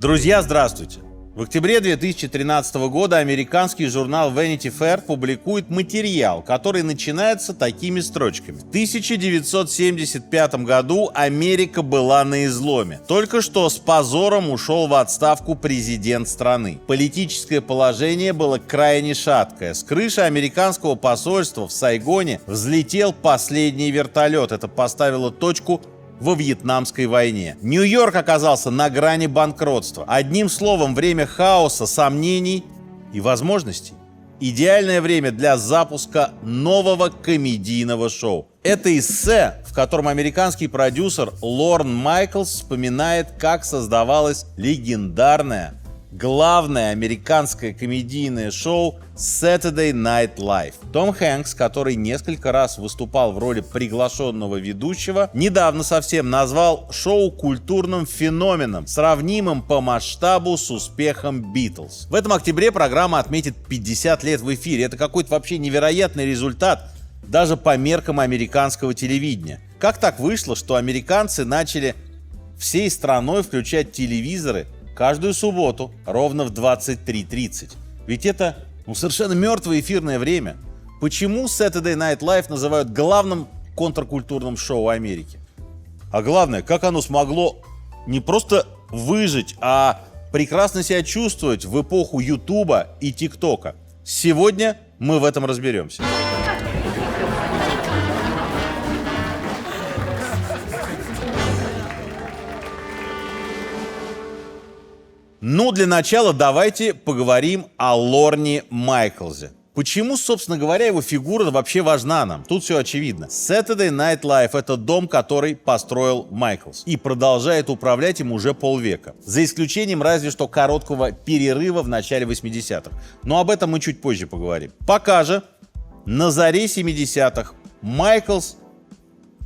Друзья, здравствуйте! В октябре 2013 года американский журнал Vanity Fair публикует материал, который начинается такими строчками. В 1975 году Америка была на изломе. Только что с позором ушел в отставку президент страны. Политическое положение было крайне шаткое. С крыши американского посольства в Сайгоне взлетел последний вертолет. Это поставило точку во Вьетнамской войне. Нью-Йорк оказался на грани банкротства. Одним словом, время хаоса, сомнений и возможностей. Идеальное время для запуска нового комедийного шоу. Это эссе, в котором американский продюсер Лорн Майклс вспоминает, как создавалось легендарное, главное американское комедийное шоу Saturday Night Live. Том Хэнкс, который несколько раз выступал в роли приглашенного ведущего, недавно совсем назвал шоу культурным феноменом, сравнимым по масштабу с успехом Битлз. В этом октябре программа отметит 50 лет в эфире. Это какой-то вообще невероятный результат, даже по меркам американского телевидения. Как так вышло, что американцы начали всей страной включать телевизоры каждую субботу ровно в 23:30. Ведь это совершенно мертвое эфирное время. Почему Saturday Night Live называют главным контркультурным шоу Америки? А главное, как оно смогло не просто выжить, а прекрасно себя чувствовать в эпоху Ютуба и ТикТока? Сегодня мы в этом разберемся. Для начала давайте поговорим о Лорне Майклзе. Почему, собственно говоря, его фигура вообще важна нам? Тут все очевидно. Saturday Night Live — это дом, который построил Майклз и продолжает управлять им уже полвека. За исключением разве что короткого перерыва в начале 80-х. Но об этом мы чуть позже поговорим. Пока же, на заре 70-х, Майклз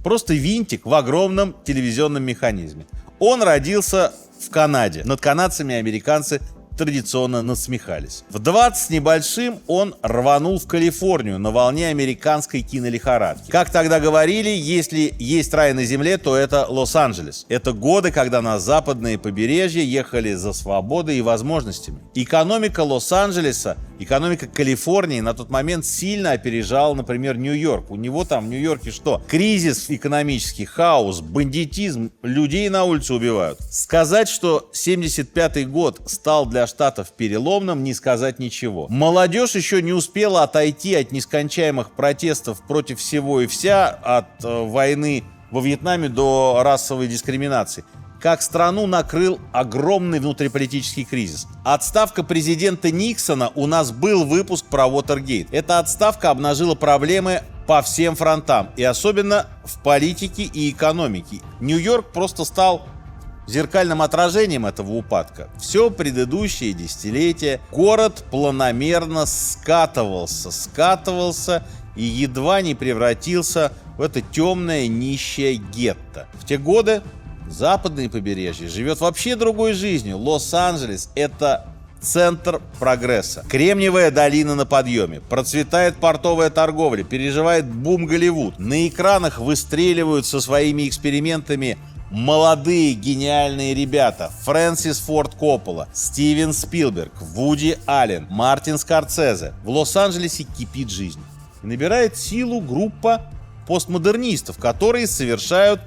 просто винтик в огромном телевизионном механизме. Он родился в Канаде. Над канадцами американцы традиционно насмехались. В 20 с небольшим он рванул в Калифорнию на волне американской кинолихорадки. Как тогда говорили, если есть рай на земле, то это Лос-Анджелес. Это годы, когда на западное побережье ехали за свободой и возможностями. Экономика Лос-Анджелеса, экономика Калифорнии на тот момент сильно опережала, например, Нью-Йорк. У него там в Нью-Йорке что? Кризис экономический, хаос, бандитизм, людей на улице убивают. Сказать, что 75-й год стал для Штатов переломным, не сказать ничего. Молодежь еще не успела отойти от нескончаемых протестов против всего и вся, от войны во Вьетнаме до расовой дискриминации, как страну накрыл огромный внутриполитический кризис. Отставка президента Никсона, у нас был выпуск про Уотергейт. Эта отставка обнажила проблемы по всем фронтам, и особенно в политике и экономике. Нью-Йорк просто стал зеркальным отражением этого упадка. Все предыдущие десятилетия город планомерно скатывался и едва не превратился в это темное нищее гетто. В те годы западное побережье живет вообще другой жизнью. Лос-Анджелес — это центр прогресса. Кремниевая долина на подъеме. Процветает портовая торговля, переживает бум Голливуд. На экранах выстреливают со своими экспериментами молодые гениальные ребята: Фрэнсис Форд Коппола, Стивен Спилберг, Вуди Аллен, Мартин Скорсезе. В Лос-Анджелесе кипит жизнь. И набирает силу группа постмодернистов, которые совершают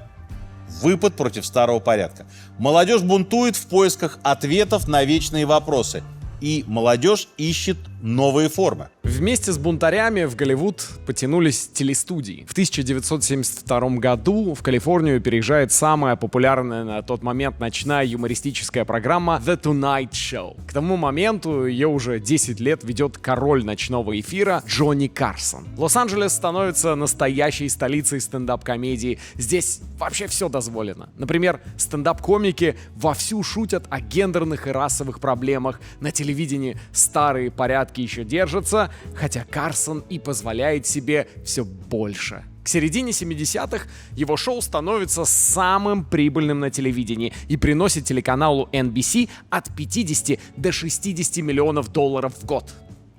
выпад против старого порядка. Молодежь бунтует в поисках ответов на вечные вопросы. И молодежь ищет новые формы. Вместе с бунтарями в Голливуд потянулись телестудии. В 1972 году в Калифорнию переезжает самая популярная на тот момент ночная юмористическая программа The Tonight Show. К тому моменту ее уже 10 лет ведет король ночного эфира Джонни Карсон. Лос-Анджелес становится настоящей столицей стендап-комедии. Здесь вообще все дозволено. Например, стендап-комики вовсю шутят о гендерных и расовых проблемах. На телевидении старые порядки еще держатся, хотя Карсон и позволяет себе все больше. К середине 70-х его шоу становится самым прибыльным на телевидении и приносит телеканалу NBC от 50 до 60 миллионов долларов в год.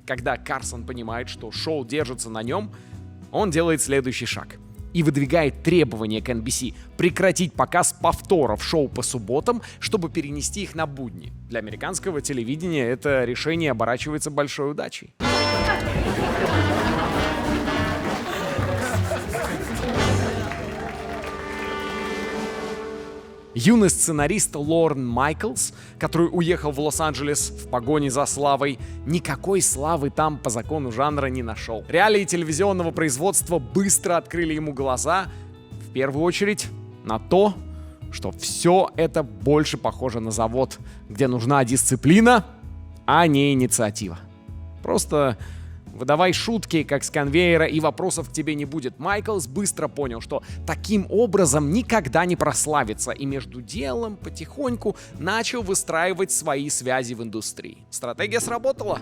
Когда Карсон понимает, что шоу держится на нем, он делает следующий шаг. и выдвигает требования к NBC прекратить показ повторов шоу по субботам, чтобы перенести их на будни. Для американского телевидения это решение оборачивается большой удачей. Юный сценарист Лорн Майклс, который уехал в Лос-Анджелес в погоне за славой, никакой славы там по закону жанра не нашел. Реалии телевизионного производства быстро открыли ему глаза, в первую очередь, на то, что все это больше похоже на завод, где нужна дисциплина, а не инициатива. Просто выдавай шутки, как с конвейера, и вопросов к тебе не будет. Майклс быстро понял, что таким образом никогда не прославится, и между делом потихоньку начал выстраивать свои связи в индустрии. Стратегия сработала.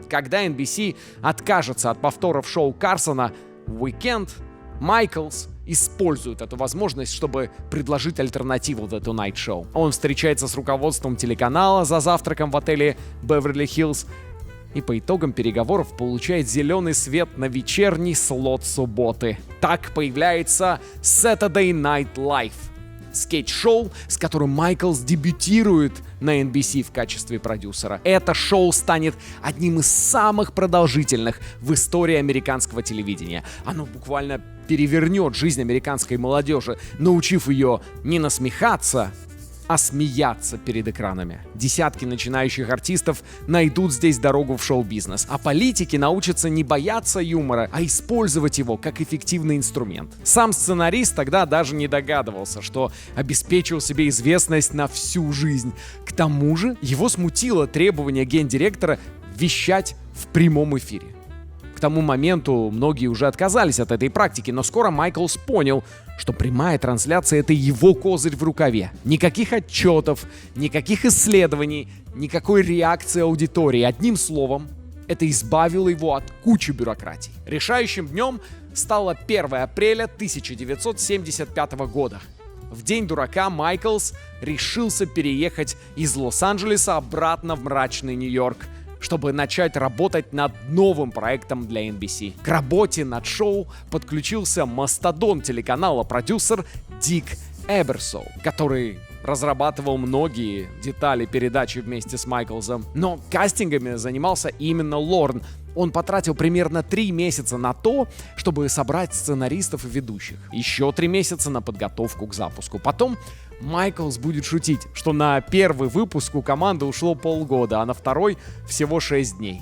Когда NBC откажется от повторов шоу Карсона в уикенд, Майклс использует эту возможность, чтобы предложить альтернативу The Tonight Show. Он встречается с руководством телеканала за завтраком в отеле Беверли-Хиллз, и по итогам переговоров получает зеленый свет на вечерний слот субботы. Так появляется Saturday Night Live, скетч-шоу, с которым Майклс дебютирует на NBC в качестве продюсера. Это шоу станет одним из самых продолжительных в истории американского телевидения. Оно буквально перевернет жизнь американской молодежи, научив ее не насмехаться, а смеяться перед экранами. Десятки начинающих артистов найдут здесь дорогу в шоу-бизнес, а политики научатся не бояться юмора, а использовать его как эффективный инструмент. Сам сценарист тогда даже не догадывался, что обеспечил себе известность на всю жизнь. К тому же его смутило требование гендиректора вещать в прямом эфире. К тому моменту многие уже отказались от этой практики, но скоро Майклс понял, что прямая трансляция — это его козырь в рукаве. Никаких отчетов, никаких исследований, никакой реакции аудитории. Одним словом, это избавило его от кучи бюрократий. Решающим днем стало 1 апреля 1975 года. В день дурака Майклс решился переехать из Лос-Анджелеса обратно в мрачный Нью-Йорк, чтобы начать работать над новым проектом для NBC. К работе над шоу подключился мастодонт телеканала, продюсер Дик Эберсол, который разрабатывал многие детали передачи вместе с Майклсом. Но кастингами занимался именно Лорн. Он потратил примерно 3 месяца на то, чтобы собрать сценаристов и ведущих. Еще 3 месяца на подготовку к запуску. Потом Майклс будет шутить, что на первый выпуск у команды ушло полгода, а на второй всего 6 дней.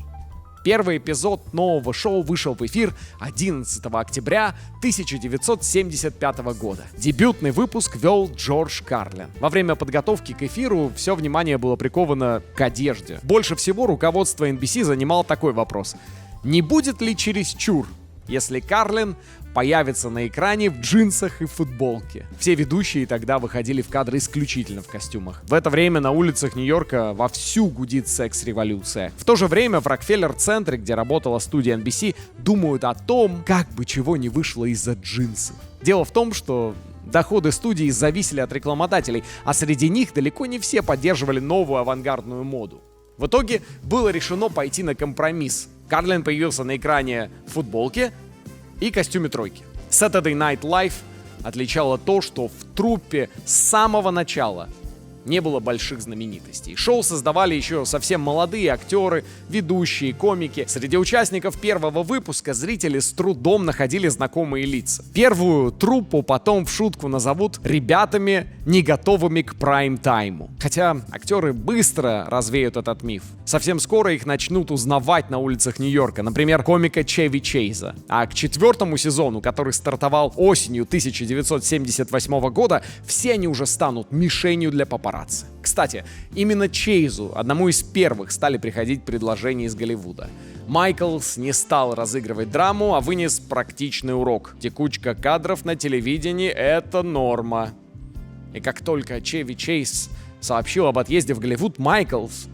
Первый эпизод нового шоу вышел в эфир 11 октября 1975 года. Дебютный выпуск вел Джордж Карлин. Во время подготовки к эфиру все внимание было приковано к одежде. Больше всего руководство NBC занимало такой вопрос: не будет ли чересчур, если Карлин появится на экране в джинсах и футболке? Все ведущие тогда выходили в кадры исключительно в костюмах. В это время на улицах Нью-Йорка вовсю гудит секс-революция. В то же время в Рокфеллер-центре, где работала студия NBC, думают о том, как бы чего не вышло из-за джинсов. Дело в том, что доходы студии зависели от рекламодателей, а среди них далеко не все поддерживали новую авангардную моду. В итоге было решено пойти на компромисс. Карлин появился на экране в футболке и костюме тройки. Saturday Night Live отличало то, что в труппе с самого начала не было больших знаменитостей. Шоу создавали еще совсем молодые актеры, ведущие, комики. Среди участников первого выпуска зрители с трудом находили знакомые лица. Первую труппу потом в шутку назовут «ребятами, не готовыми к прайм-тайму». Хотя актеры быстро развеют этот миф. Совсем скоро их начнут узнавать на улицах Нью-Йорка, например, комика Чеви Чейза. А к 4-му сезону, который стартовал осенью 1978 года, все они уже станут мишенью для папарацци. Кстати, именно Чейзу, одному из первых, стали приходить предложения из Голливуда. Майклс не стал разыгрывать драму, а вынес практичный урок. Текучка кадров на телевидении — это норма. И как только Чеви Чейз сообщил об отъезде в Голливуд, Майклс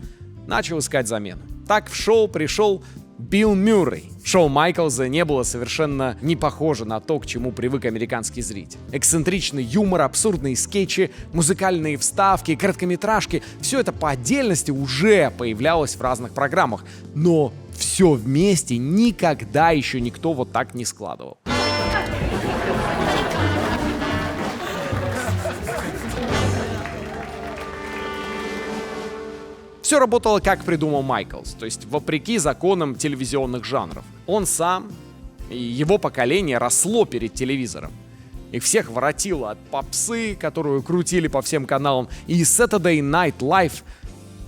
начал искать замену. Так в шоу пришел Билл Мюррей. Шоу Майклса не было совершенно не похоже на то, к чему привык американский зритель. Эксцентричный юмор, абсурдные скетчи, музыкальные вставки, короткометражки — все это по отдельности уже появлялось в разных программах, но все вместе никогда еще никто вот так не складывал. Все работало, как придумал Майклс, то есть вопреки законам телевизионных жанров. Он сам и его поколение росло перед телевизором. Их всех воротило от попсы, которую крутили по всем каналам, и Saturday Night Live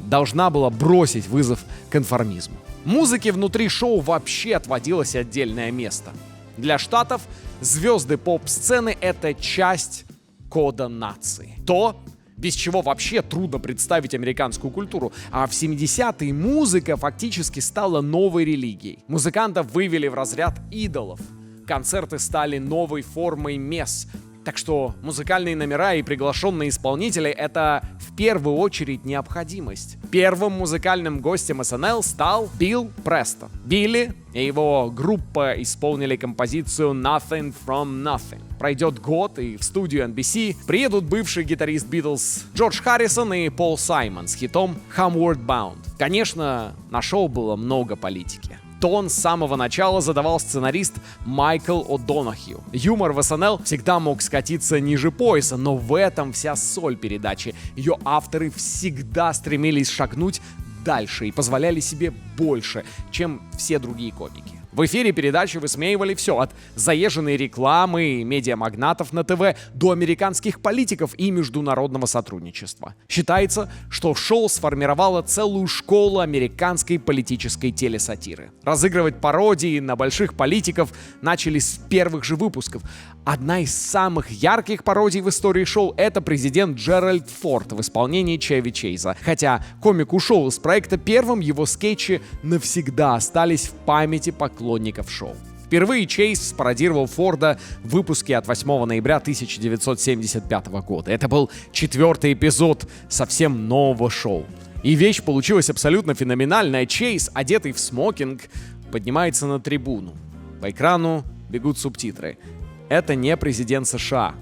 должна была бросить вызов конформизму. Музыке внутри шоу вообще отводилось отдельное место. Для Штатов звезды поп-сцены — это часть кода нации. То, без чего вообще трудно представить американскую культуру. А в 70-е музыка фактически стала новой религией. Музыкантов вывели в разряд идолов. Концерты стали новой формой месс. Так что музыкальные номера и приглашенные исполнители — это в первую очередь необходимость. Первым музыкальным гостем СНЛ стал Билл Престон. Билли и его группа исполнили композицию «Nothing from Nothing». Пройдет год, и в студию NBC приедут бывший гитарист Битлз Джордж Харрисон и Пол Саймон с хитом «Homeward Bound». Конечно, на шоу было много политики. Тон с самого начала задавал сценарист Майкл О'Донахью. Юмор в СНЛ всегда мог скатиться ниже пояса, но в этом вся соль передачи. Ее авторы всегда стремились шагнуть дальше и позволяли себе больше, чем все другие комики. В эфире передачи высмеивали все, от заезженной рекламы и медиамагнатов на ТВ до американских политиков и международного сотрудничества. Считается, что шоу сформировало целую школу американской политической телесатиры. Разыгрывать пародии на больших политиков начали с первых же выпусков. Одна из самых ярких пародий в истории шоу — это президент Джеральд Форд в исполнении Чеви Чейза. Хотя комик ушел из проекта первым, его скетчи навсегда остались в памяти поклонников шоу. Впервые Чейз спародировал Форда в выпуске от 8 ноября 1975 года. Это был 4-й эпизод совсем нового шоу. И вещь получилась абсолютно феноменальная. Чейз, одетый в смокинг, поднимается на трибуну. По экрану бегут субтитры. Это не президент США,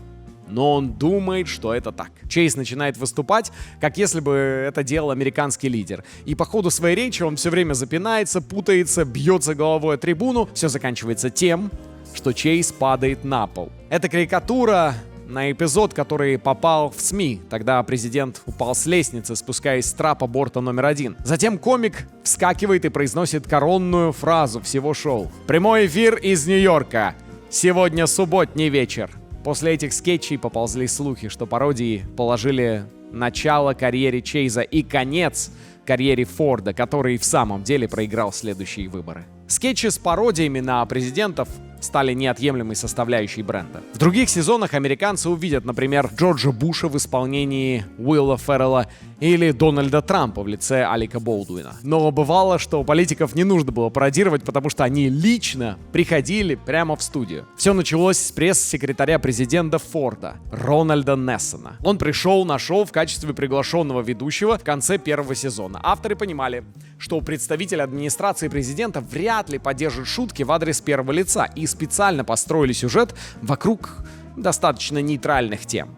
но он думает, что это так. Чейз начинает выступать, как если бы это делал американский лидер. И по ходу своей речи он все время запинается, путается, бьется головой о трибуну. Все заканчивается тем, что Чейз падает на пол. Это карикатура на эпизод, который попал в СМИ. Тогда президент упал с лестницы, спускаясь с трапа борта номер 1. Затем комик вскакивает и произносит коронную фразу всего шоу. «Прямой эфир из Нью-Йорка. Сегодня субботний вечер». После этих скетчей поползли слухи, что пародии положили начало карьере Чейза и конец карьере Форда, который в самом деле проиграл следующие выборы. Скетчи с пародиями на президентов стали неотъемлемой составляющей бренда. В других сезонах американцы увидят, например, Джорджа Буша в исполнении Уилла Феррелла или Дональда Трампа в лице Алека Болдуина. Но бывало, что политиков не нужно было пародировать, потому что они лично приходили прямо в студию. Все началось с пресс-секретаря президента Форда, Рональда Нессона. Он пришел на шоу в качестве приглашенного ведущего в конце первого сезона. Авторы понимали, что представитель администрации президента вряд ли поддержит шутки в адрес первого лица, и специально построили сюжет вокруг достаточно нейтральных тем.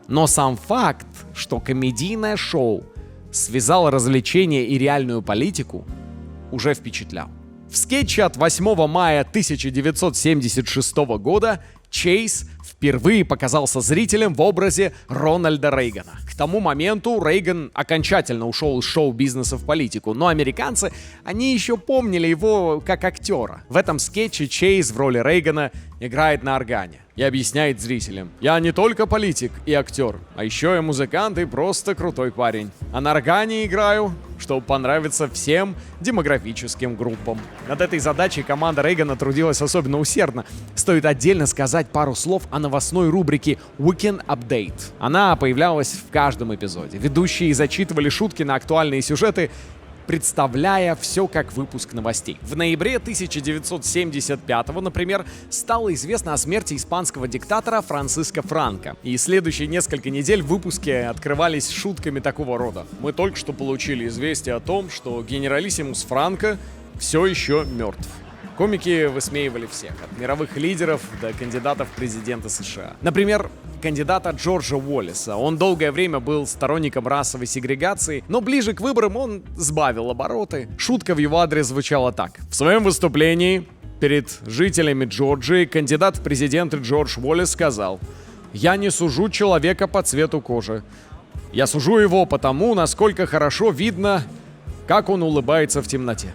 Но сам факт, что комедийное шоу связало развлечения и реальную политику, уже впечатлял. В скетче от 8 мая 1976 года Чейз впервые показался зрителям в образе Рональда Рейгана. К тому моменту Рейган окончательно ушел из шоу-бизнеса в политику, но американцы, они еще помнили его как актера. В этом скетче Чейз в роли Рейгана играет на органе и объясняет зрителям: «Я не только политик и актер, а еще и музыкант и просто крутой парень. А на органе играю, чтобы понравиться всем демографическим группам». Над этой задачей команда Рейгана трудилась особенно усердно. Стоит отдельно сказать пару слов о новостной рубрике Weekend Update. Она появлялась в каждом эпизоде. Ведущие зачитывали шутки на актуальные сюжеты, представляя все как выпуск новостей. В ноябре 1975-го, например, стало известно о смерти испанского диктатора Франсиско Франко. И следующие несколько недель выпуски открывались шутками такого рода. «Мы только что получили известие о том, что генералиссимус Франко все еще мертв». Комики высмеивали всех, от мировых лидеров до кандидатов в президенты США. Например, кандидата Джорджа Уоллеса. Он долгое время был сторонником расовой сегрегации, но ближе к выборам он сбавил обороты. Шутка в его адрес звучала так. В своем выступлении перед жителями Джорджии кандидат в президенты Джордж Уоллес сказал: «Я не сужу человека по цвету кожи. Я сужу его по тому, насколько хорошо видно как он улыбается в темноте.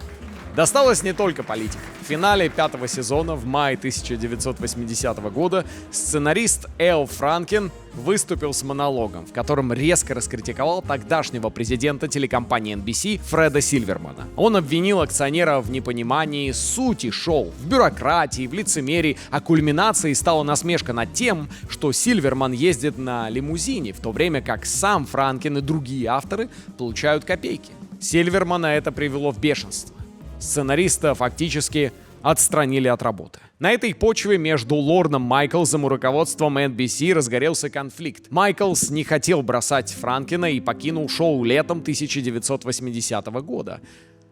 Досталось не только политикам. В финале 5-го сезона в мае 1980 года сценарист Эл Франкен выступил с монологом, в котором резко раскритиковал тогдашнего президента телекомпании NBC Фреда Сильвермана. Он обвинил акционера в непонимании сути шоу, в бюрократии, в лицемерии, а кульминацией стала насмешка над тем, что Сильверман ездит на лимузине, в то время как сам Франкен и другие авторы получают копейки. Сильвермана это привело в бешенство. Сценариста фактически отстранили от работы. На этой почве между Лорном Майклсом и руководством NBC разгорелся конфликт. Майклс не хотел бросать Франкена и покинул шоу летом 1980 года.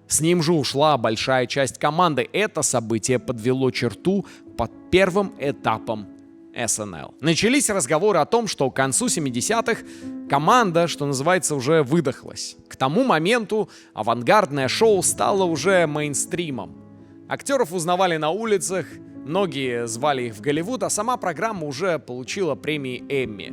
С ним же ушла большая часть команды. Это событие подвело черту под первым этапом SNL. Начались разговоры о том, что к концу 70-х команда, что называется, уже выдохлась. К тому моменту авангардное шоу стало уже мейнстримом. Актеров узнавали на улицах, многие звали их в Голливуд, а сама программа уже получила премии Эмми.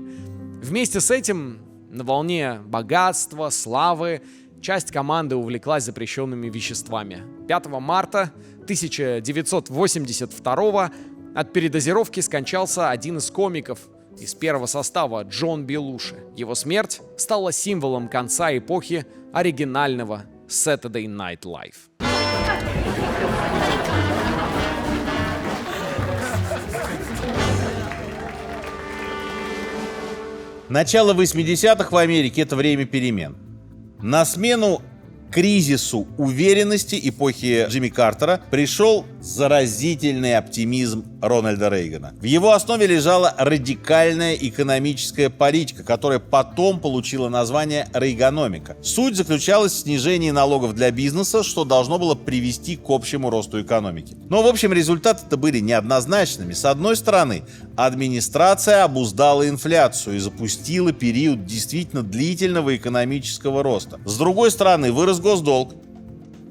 Вместе с этим, на волне богатства, славы, часть команды увлеклась запрещенными веществами. 5 марта 1982 от передозировки скончался один из комиков из первого состава, Джон Белуши. Его смерть стала символом конца эпохи оригинального Saturday Night Live. Начало 80-х в Америке — это время перемен. На смену кризису уверенности эпохи Джимми Картера пришел заразительный оптимизм Рональда Рейгана. В его основе лежала радикальная экономическая политика, которая потом получила название рейганомика. Суть заключалась в снижении налогов для бизнеса, что должно было привести к общему росту экономики. Но, в общем, результаты-то были неоднозначными. С одной стороны, администрация обуздала инфляцию и запустила период действительно длительного экономического роста. С другой стороны, вырос госдолг.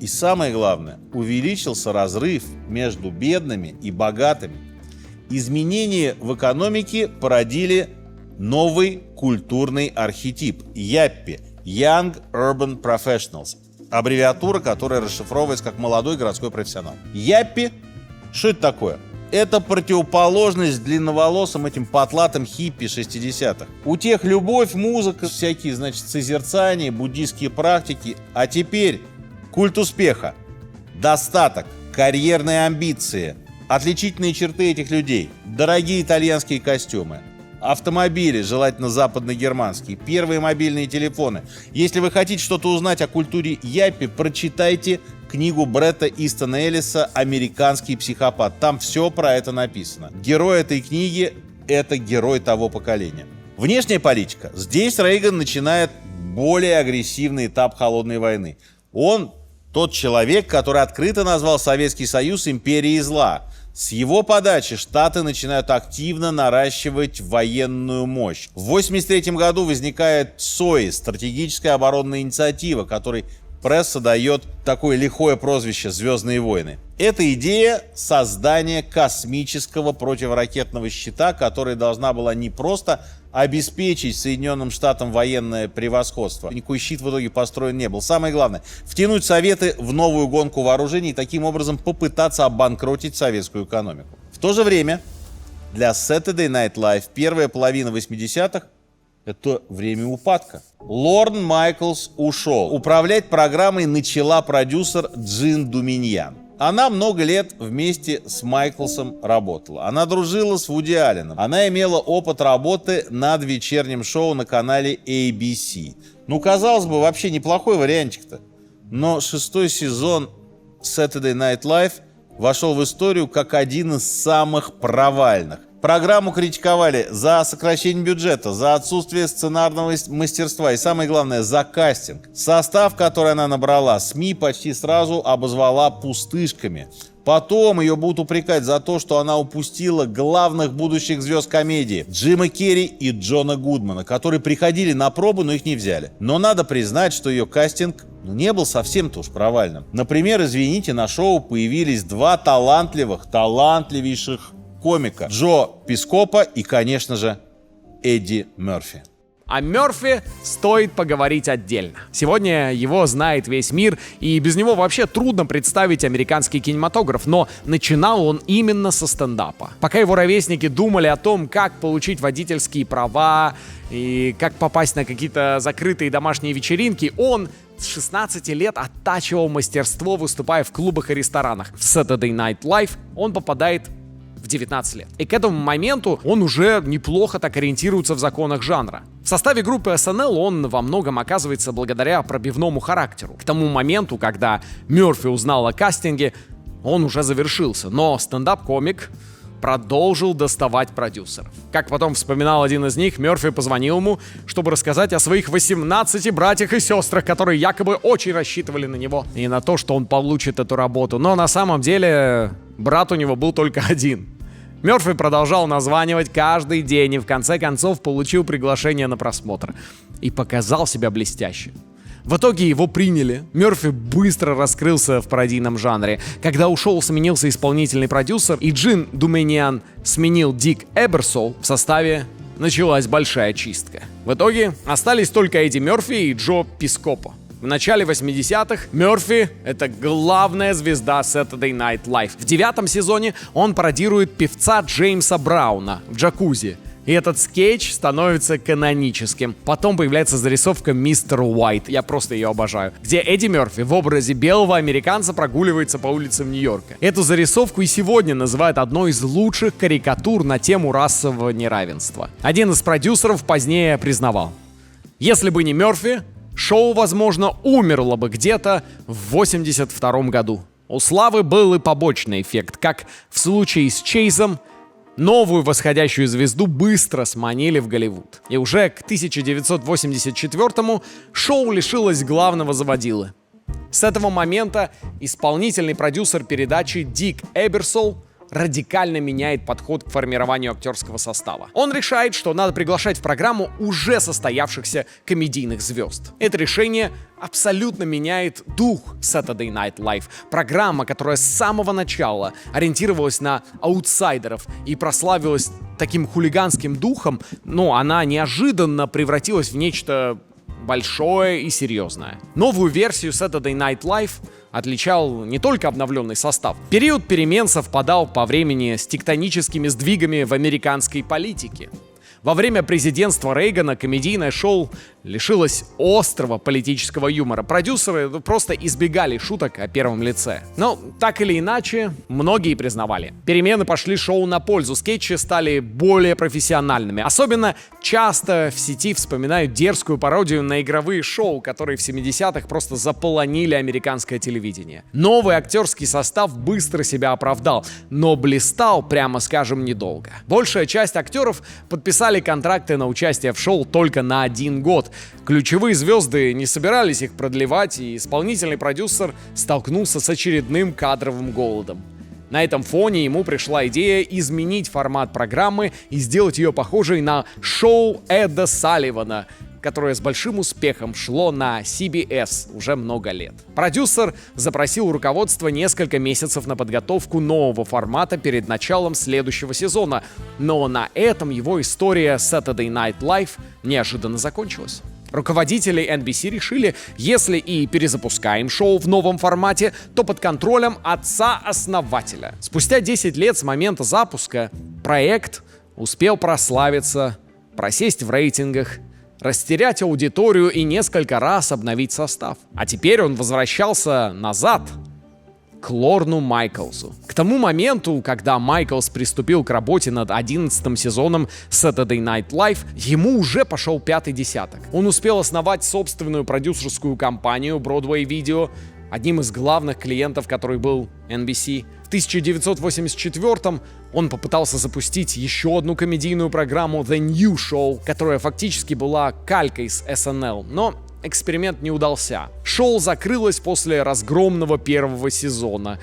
И самое главное, увеличился разрыв между бедными и богатыми. Изменения в экономике породили новый культурный архетип – Яппи – Young Urban Professionals, аббревиатура, которая расшифровывается как «молодой городской профессионал». Яппи – что это такое? Это противоположность длинноволосым этим потлатым хиппи 60-х. У тех любовь, музыка, всякие, созерцания, буддийские практики. А теперь культ успеха, достаток, карьерные амбиции. Отличительные черты этих людей: дорогие итальянские костюмы, автомобили, желательно западно-германские, первые мобильные телефоны. Если вы хотите что-то узнать о культуре яппи, прочитайте книгу Бретта Истона Эллиса «Американский психопат». Там все про это написано. Герой этой книги — это герой того поколения. Внешняя политика. Здесь Рейган начинает более агрессивный этап холодной войны. Он тот человек, который открыто назвал Советский Союз империей зла. С его подачи Штаты начинают активно наращивать военную мощь. В 1983 году возникает СОИ, стратегическая оборонная инициатива, которой пресса дает такое лихое прозвище «Звездные войны». Это идея создания космического противоракетного щита, которая должна была не просто обеспечить Соединенным Штатам военное превосходство. Никакой щит в итоге построен не был. Самое главное — втянуть Советы в новую гонку вооружений и таким образом попытаться обанкротить советскую экономику. В то же время для Saturday Night Live первая половина 80-х — это время упадка. Лорн Майклс ушел. Управлять программой начала продюсер Джин Думиньян. Она много лет вместе с Майклсом работала. Она дружила с Вуди Алленом. Она имела опыт работы над вечерним шоу на канале ABC. Казалось бы, вообще неплохой вариантик-то. Но 6-й сезон Saturday Night Live вошел в историю как один из самых провальных. Программу критиковали за сокращение бюджета, за отсутствие сценарного мастерства и, самое главное, за кастинг. Состав, который она набрала, СМИ почти сразу обозвала пустышками. Потом ее будут упрекать за то, что она упустила главных будущих звезд комедии — Джима Керри и Джона Гудмана, которые приходили на пробы, но их не взяли. Но надо признать, что ее кастинг не был совсем-то уж провальным. Например, извините, на шоу появились два талантливейших комика — Джо Пископа и, конечно же, Эдди Мерфи. О Мерфи стоит поговорить отдельно. Сегодня его знает весь мир, и без него вообще трудно представить американский кинематограф, но начинал он именно со стендапа. Пока его ровесники думали о том, как получить водительские права и как попасть на какие-то закрытые домашние вечеринки, он с 16 лет оттачивал мастерство, выступая в клубах и ресторанах. В Saturday Night Live он попадает в 19 лет. И к этому моменту он уже неплохо так ориентируется в законах жанра. В составе группы SNL он во многом оказывается благодаря пробивному характеру. К тому моменту, когда Мерфи узнал о кастинге, он уже завершился, но стендап-комик продолжил доставать продюсеров. Как потом вспоминал один из них, Мерфи позвонил ему, чтобы рассказать о своих 18 братьях и сестрах, которые якобы очень рассчитывали на него и на то, что он получит эту работу. Но на самом деле брат у него был только один. Мерфи продолжал названивать каждый день и в конце концов получил приглашение на просмотр. И показал себя блестяще. В итоге его приняли. Мерфи быстро раскрылся в пародийном жанре. Когда ушел, сменился исполнительный продюсер, и Джин Думениан сменил Дик Эберсол, в составе началась большая чистка. В итоге остались только Эдди Мерфи и Джо Пископо. В начале 80-х Мерфи — это главная звезда Saturday Night Live. В 9-м сезоне он пародирует певца Джеймса Брауна в джакузи. И этот скетч становится каноническим. Потом появляется зарисовка «Мистер Уайт», я просто ее обожаю, где Эдди Мерфи в образе белого американца прогуливается по улицам Нью-Йорка. Эту зарисовку и сегодня называют одной из лучших карикатур на тему расового неравенства. Один из продюсеров позднее признавал: если бы не Мерфи, шоу, возможно, умерло бы где-то в 82-м году. У славы был и побочный эффект, как в случае с Чейзом. Новую восходящую звезду быстро сманили в Голливуд. И уже к 1984-му шоу лишилось главного заводилы. С этого момента исполнительный продюсер передачи Дик Эберсол радикально меняет подход к формированию актерского состава. Он решает, что надо приглашать в программу уже состоявшихся комедийных звезд. Это решение абсолютно меняет дух Saturday Night Live. Программа, которая с самого начала ориентировалась на аутсайдеров и прославилась таким хулиганским духом, но она неожиданно превратилась в нечто большое и серьезное. Новую версию Saturday Night Live отличал не только обновленный состав. Период перемен совпадал по времени с тектоническими сдвигами в американской политике. Во время президентства Рейгана комедийное шоу лишилось острого политического юмора. Продюсеры просто избегали шуток о первом лице. Но так или иначе, многие признавали: перемены пошли шоу на пользу, скетчи стали более профессиональными. Особенно часто в сети вспоминают дерзкую пародию на игровые шоу, которые в 70-х просто заполонили американское телевидение. Новый актерский состав быстро себя оправдал, но блистал, прямо скажем, недолго. Большая часть актеров подписали контракты на участие в шоу только на 1 год. Ключевые звезды не собирались их продлевать, и исполнительный продюсер столкнулся с очередным кадровым голодом. На этом фоне ему пришла идея изменить формат программы и сделать ее похожей на шоу Эда Салливана, которое с большим успехом шло на CBS уже много лет. Продюсер запросил у руководства несколько месяцев на подготовку нового формата перед началом следующего сезона, но на этом его история Saturday Night Live неожиданно закончилась. Руководители NBC решили, если и перезапускаем шоу в новом формате, то под контролем отца-основателя. Спустя 10 лет с момента запуска проект успел прославиться, просесть в рейтингах, растерять аудиторию и несколько раз обновить состав. А теперь он возвращался назад, к Лорну Майклсу. К тому моменту, когда Майклс приступил к работе над 11-м сезоном Saturday Night Live, ему уже пошел 5-й десяток. Он успел основать собственную продюсерскую компанию Broadway Video, одним из главных клиентов которой был NBC. В 1984-м он попытался запустить еще одну комедийную программу The New Show, которая фактически была калькой с SNL, но эксперимент не удался. Шоу закрылось после разгромного первого сезона.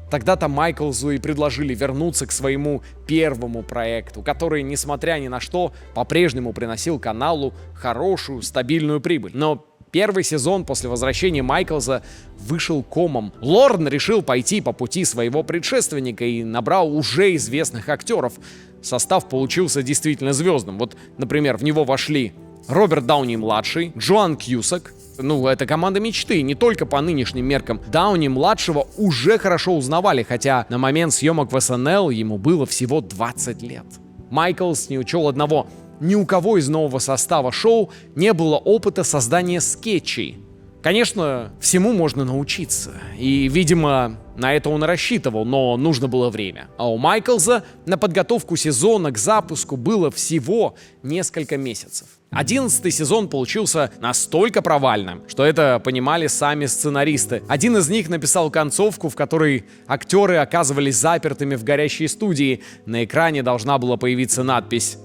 Тогда-то Майклсу и предложили вернуться к своему первому проекту, который, несмотря ни на что, по-прежнему приносил каналу хорошую, стабильную прибыль. Но первый сезон после возвращения Майклса вышел комом. Лорн решил пойти по пути своего предшественника и набрал уже известных актеров. Состав получился действительно звездным. Вот, например, в него вошли Роберт Дауни-младший, Джоан Кьюсак. Это команда мечты, не только по нынешним меркам. Дауни-младшего уже хорошо узнавали, хотя на момент съемок в СНЛ ему было всего 20 лет. Майклс не учел одного: ни у кого из нового состава шоу не было опыта создания скетчей. Конечно, всему можно научиться, и, видимо, на это он и рассчитывал, но нужно было время. А у Майклса на подготовку сезона к запуску было всего несколько месяцев. 11-й сезон получился настолько провальным, что это понимали сами сценаристы. Один из них написал концовку, в которой актеры оказывались запертыми в горящей студии. На экране должна была появиться надпись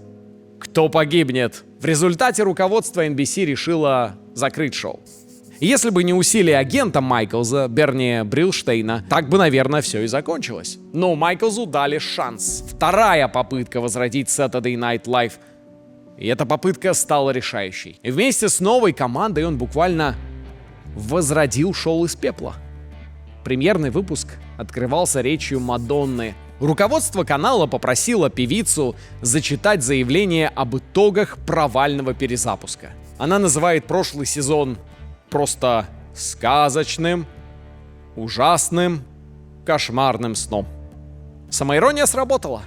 «Кто погибнет?». В результате руководство NBC решило закрыть шоу. Если бы не усилия агента Майклса, Берни Бриллштейна, так бы, наверное, все и закончилось. Но Майклсу дали шанс. Вторая попытка возродить Saturday Night Live. И эта попытка стала решающей. И вместе с новой командой он буквально возродил шоу из пепла. Премьерный выпуск открывался речью Мадонны. Руководство канала попросило певицу зачитать заявление об итогах провального перезапуска. Она называет прошлый сезон просто сказочным, ужасным, кошмарным сном. Самоирония сработала,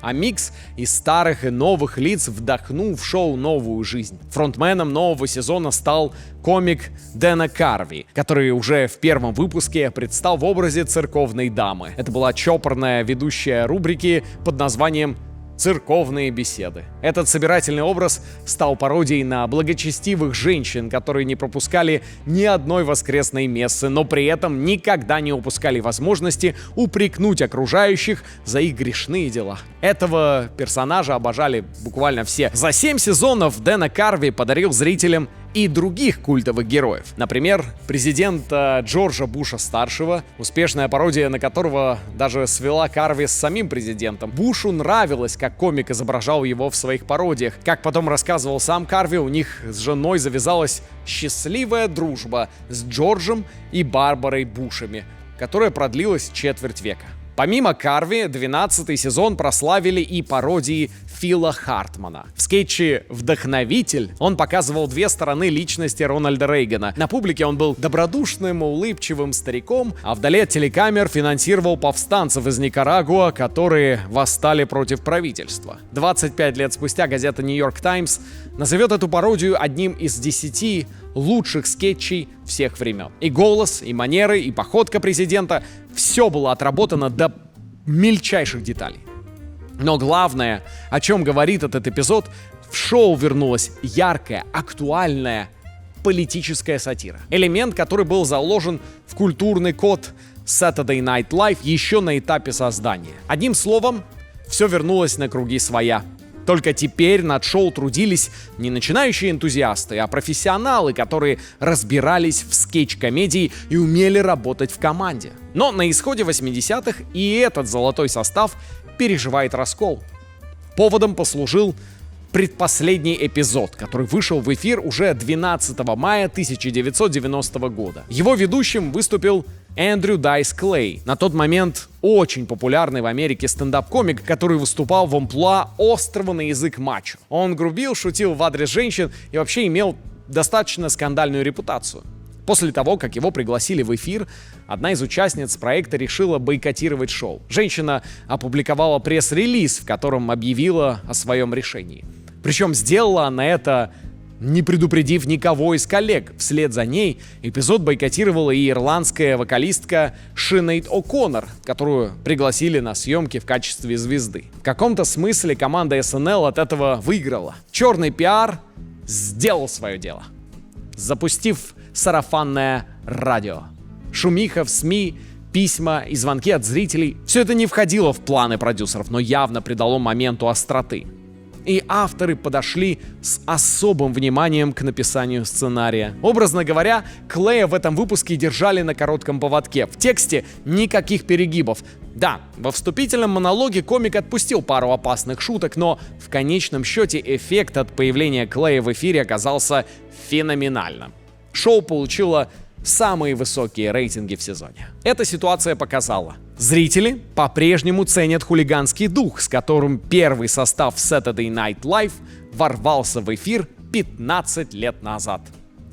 а микс из старых и новых лиц вдохнул в шоу новую жизнь. Фронтменом нового сезона стал комик Дэна Карви, который уже в первом выпуске предстал в образе церковной дамы. Это была чопорная ведущая рубрики под названием «Церковные беседы». Этот собирательный образ стал пародией на благочестивых женщин, которые не пропускали ни одной воскресной мессы, но при этом никогда не упускали возможности упрекнуть окружающих за их грешные дела. Этого персонажа обожали буквально все. За 7 сезонов Дэна Карви подарил зрителям и других культовых героев. Например, президента Джорджа Буша-старшего, успешная пародия на которого даже свела Карви с самим президентом. Бушу нравилось, как комик изображал его в своих пародиях. Как потом рассказывал сам Карви, у них с женой завязалась счастливая дружба с Джорджем и Барбарой Бушами, которая продлилась четверть века. Помимо Карви, 12-й сезон прославили и пародии Фила Хартмана. В скетче «Вдохновитель» он показывал две стороны личности Рональда Рейгана. На публике он был добродушным, улыбчивым стариком, а вдали от телекамер финансировал повстанцев из Никарагуа, которые восстали против правительства. 25 лет спустя газета «Нью-Йорк Таймс» назовет эту пародию одним из 10 лучших скетчей всех времен. И голос, и манеры, и походка президента — все было отработано до мельчайших деталей. Но главное, о чем говорит этот эпизод, в шоу вернулась яркая, актуальная политическая сатира. Элемент, который был заложен в культурный код Saturday Night Live еще на этапе создания. Одним словом, все вернулось на круги своя. Только теперь над шоу трудились не начинающие энтузиасты, а профессионалы, которые разбирались в скетч-комедии и умели работать в команде. Но на исходе 80-х и этот золотой состав переживает раскол. Поводом послужил предпоследний эпизод, который вышел в эфир уже 12 мая 1990 года. Его ведущим выступил Эндрю Дайс Клей, на тот момент очень популярный в Америке стендап-комик, который выступал в амплуа острого на язык мачо. Он грубил, шутил в адрес женщин и вообще имел достаточно скандальную репутацию. После того, как его пригласили в эфир, одна из участниц проекта решила бойкотировать шоу. Женщина опубликовала пресс-релиз, в котором объявила о своем решении. Причем сделала она это, не предупредив никого из коллег. Вслед за ней эпизод бойкотировала и ирландская вокалистка Шинейд О'Коннор, которую пригласили на съемки в качестве звезды. В каком-то смысле команда SNL от этого выиграла. Черный пиар сделал свое дело, запустив сарафанное радио. Шумиха в СМИ, письма и звонки от зрителей — все это не входило в планы продюсеров, но явно придало моменту остроты. И авторы подошли с особым вниманием к написанию сценария. Образно говоря, Клея в этом выпуске держали на коротком поводке. В тексте никаких перегибов. Да, во вступительном монологе комик отпустил пару опасных шуток, но в конечном счете эффект от появления Клея в эфире оказался феноменальным. Шоу получило самые высокие рейтинги в сезоне. Эта ситуация показала: зрители по-прежнему ценят хулиганский дух, с которым первый состав Saturday Night Live ворвался в эфир 15 лет назад.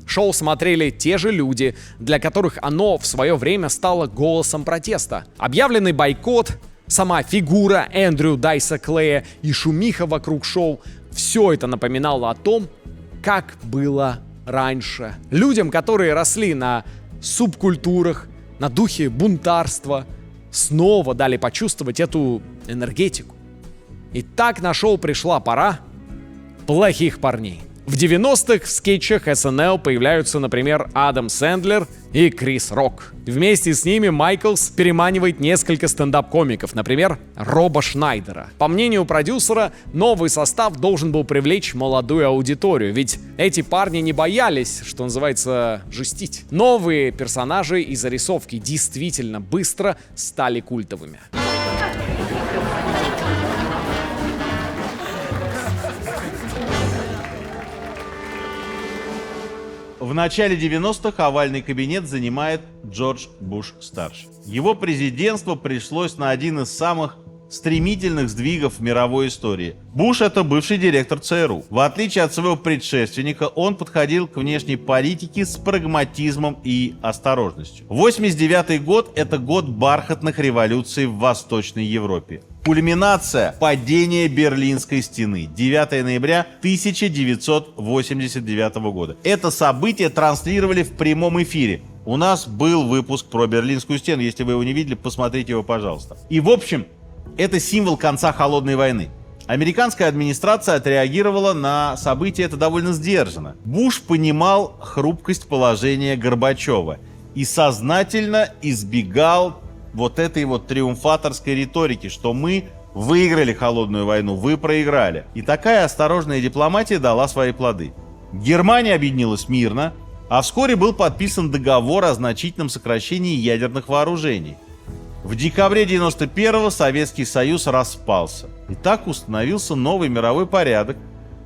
Шоу смотрели те же люди, для которых оно в свое время стало голосом протеста. Объявленный бойкот, сама фигура Эндрю Дайса Клея и шумиха вокруг шоу — все это напоминало о том, как было раньше. Людям, которые росли на субкультурах, на духе бунтарства, снова дали почувствовать эту энергетику. И так на шоу пришла пора плохих парней. В 90-х в скетчах СНЛ появляются, например, Адам Сэндлер и Крис Рок. Вместе с ними Майклс переманивает несколько стендап-комиков, например, Роба Шнайдера. По мнению продюсера, новый состав должен был привлечь молодую аудиторию, ведь эти парни не боялись, что называется, жестить. Новые персонажи и зарисовки действительно быстро стали культовыми. В начале 90-х овальный кабинет занимает Джордж Буш-старший. Его президентство пришлось на один из самых стремительных сдвигов в мировой истории. Буш — это бывший директор ЦРУ. В отличие от своего предшественника, он подходил к внешней политике с прагматизмом и осторожностью. 89-й год — это год бархатных революций в Восточной Европе. Кульминация — падение Берлинской стены. 9 ноября 1989 года. Это событие транслировали в прямом эфире. У нас был выпуск про Берлинскую стену. Если вы его не видели, посмотрите его, пожалуйста. И, в общем, это символ конца Холодной войны. Американская администрация отреагировала на событие это довольно сдержанно. Буш понимал хрупкость положения Горбачева и сознательно избегал вот этой вот триумфаторской риторики, что мы выиграли Холодную войну, вы проиграли. И такая осторожная дипломатия дала свои плоды. Германия объединилась мирно, а вскоре был подписан договор о значительном сокращении ядерных вооружений. В декабре 91-го Советский Союз распался. И так установился новый мировой порядок,